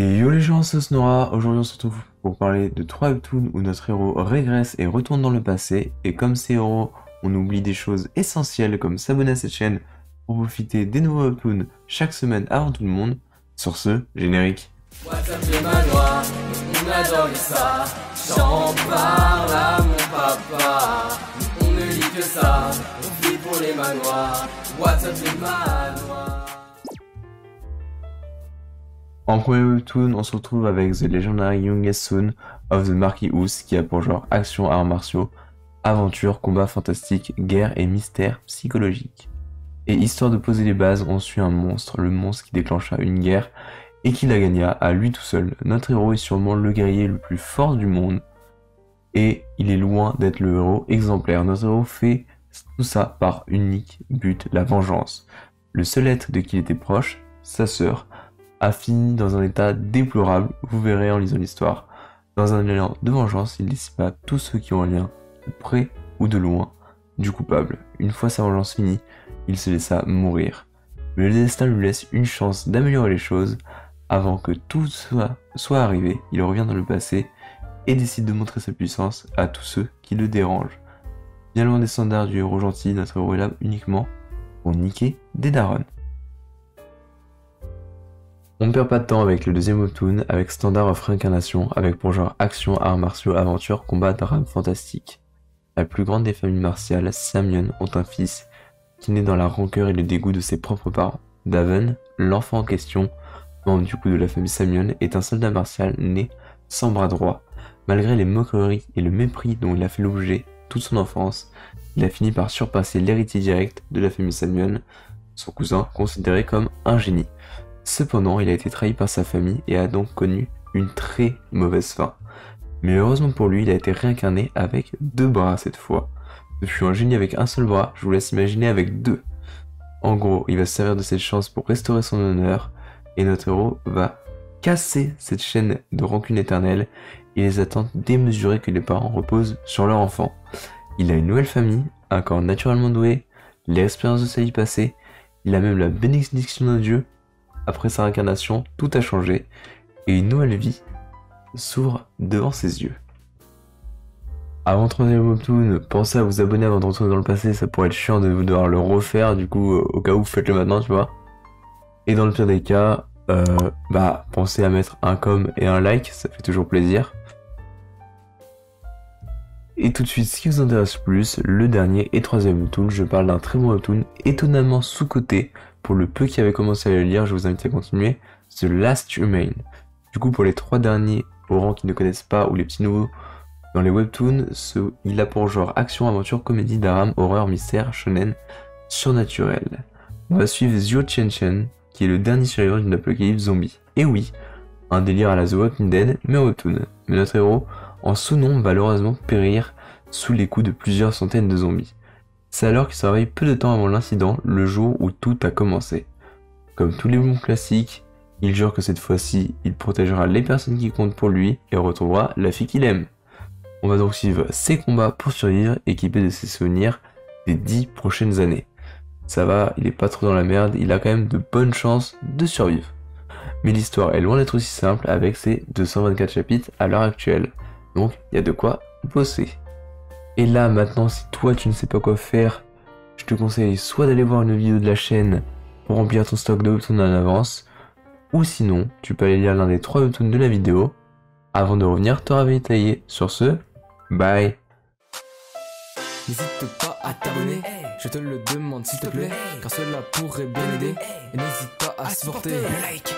Et yo les gens, c'est Snora. Aujourd'hui on se retrouve pour parler de 3 webtoons où notre héros régresse et retourne dans le passé. Et comme ces héros, on oublie des choses essentielles comme s'abonner à cette chaîne pour profiter des nouveaux webtoons chaque semaine avant tout le monde. Sur ce, générique. WhatsApp les manoirs, on adore ça. J'en parle à mon papa. On ne lit que ça, on vit pour les manoirs. WhatsApp les manoirs. En premier webtoon, on se retrouve avec The Legendary Youngest Son of the Marquis House qui a pour genre action, arts martiaux, aventure, combat fantastique, guerre et mystère psychologique. Et histoire de poser les bases, on suit un monstre, le monstre qui déclencha une guerre et qui la gagna à lui tout seul. Notre héros est sûrement le guerrier le plus fort du monde et il est loin d'être le héros exemplaire. Notre héros fait tout ça par unique but, la vengeance. Le seul être de qui il était proche, sa sœur, a fini dans un état déplorable, vous verrez en lisant l'histoire. Dans un élan de vengeance, il dissipa tous ceux qui ont un lien, de près ou de loin, du coupable. Une fois sa vengeance finie, il se laissa mourir. Mais le destin lui laisse une chance d'améliorer les choses. Avant que tout soit arrivé, il revient dans le passé et décide de montrer sa puissance à tous ceux qui le dérangent. Bien loin des standards du héros gentil, notre héros est là uniquement pour niquer des darons. On ne perd pas de temps avec le deuxième webtoon, avec Standard of Reincarnation, avec pour genre action, arts martiaux, aventure, combat, drame, fantastique. La plus grande des familles martiales, Samyeon, ont un fils qui naît dans la rancœur et le dégoût de ses propres parents. Daven, l'enfant en question, membre du coup de la famille Samyeon, est un soldat martial né sans bras droit. Malgré les moqueries et le mépris dont il a fait l'objet toute son enfance, il a fini par surpasser l'héritier direct de la famille Samyeon, son cousin considéré comme un génie. Cependant, il a été trahi par sa famille et a donc connu une très mauvaise fin. Mais heureusement pour lui, il a été réincarné avec 2 bras cette fois. Ce fut un génie avec un seul bras, je vous laisse imaginer avec 2. En gros, il va se servir de cette chance pour restaurer son honneur, et notre héros va casser cette chaîne de rancune éternelle et les attentes démesurées que les parents reposent sur leur enfant. Il a une nouvelle famille, un corps naturellement doué, l'expérience de sa vie passée, il a même la bénédiction de Dieu. Après sa réincarnation, tout a changé et une nouvelle vie s'ouvre devant ses yeux. Avant de tourner le webtoon, pensez à vous abonner avant de retourner dans le passé, ça pourrait être chiant de devoir le refaire, du coup au cas où faites-le maintenant, tu vois. Et dans le pire des cas, pensez à mettre un com et un like, ça fait toujours plaisir. Et tout de suite, ce qui vous intéresse plus, le dernier et troisième webtoon, je parle d'un très bon webtoon, étonnamment sous-coté. Pour le peu qui avait commencé à le lire, je vous invite à continuer, The Last Human. Du coup, pour les 3 derniers au rang qui ne connaissent pas ou les petits nouveaux dans les webtoons, il a pour genre action, aventure, comédie, drame, horreur, mystère, shonen, surnaturel. On va suivre Zio Chen Chen, qui est le dernier survivant d'une apocalypse zombie. Et oui, un délire à la The Walking Dead, mais en webtoon. Mais notre héros, en sous-nom, va malheureusement périr sous les coups de plusieurs centaines de zombies. C'est alors qu'il se réveille peu de temps avant l'incident, le jour où tout a commencé. Comme tous les bons classiques, il jure que cette fois-ci, il protégera les personnes qui comptent pour lui et retrouvera la fille qu'il aime. On va donc suivre ses combats pour survivre, équipé de ses souvenirs des 10 prochaines années. Ça va, il est pas trop dans la merde, il a quand même de bonnes chances de survivre. Mais l'histoire est loin d'être aussi simple avec ses 224 chapitres à l'heure actuelle. Donc, il y a de quoi bosser. Et là, maintenant, si toi tu ne sais pas quoi faire, je te conseille soit d'aller voir une vidéo de la chaîne pour remplir ton stock de webtoons en avance, ou sinon, tu peux aller lire l'un des 3 webtoons de la vidéo avant de revenir te ravitailler. Sur ce, bye. N'hésite pas à t'abonner, je te le demande s'il te plaît, car cela pourrait bien aider. Et n'hésite pas à supporter. Like.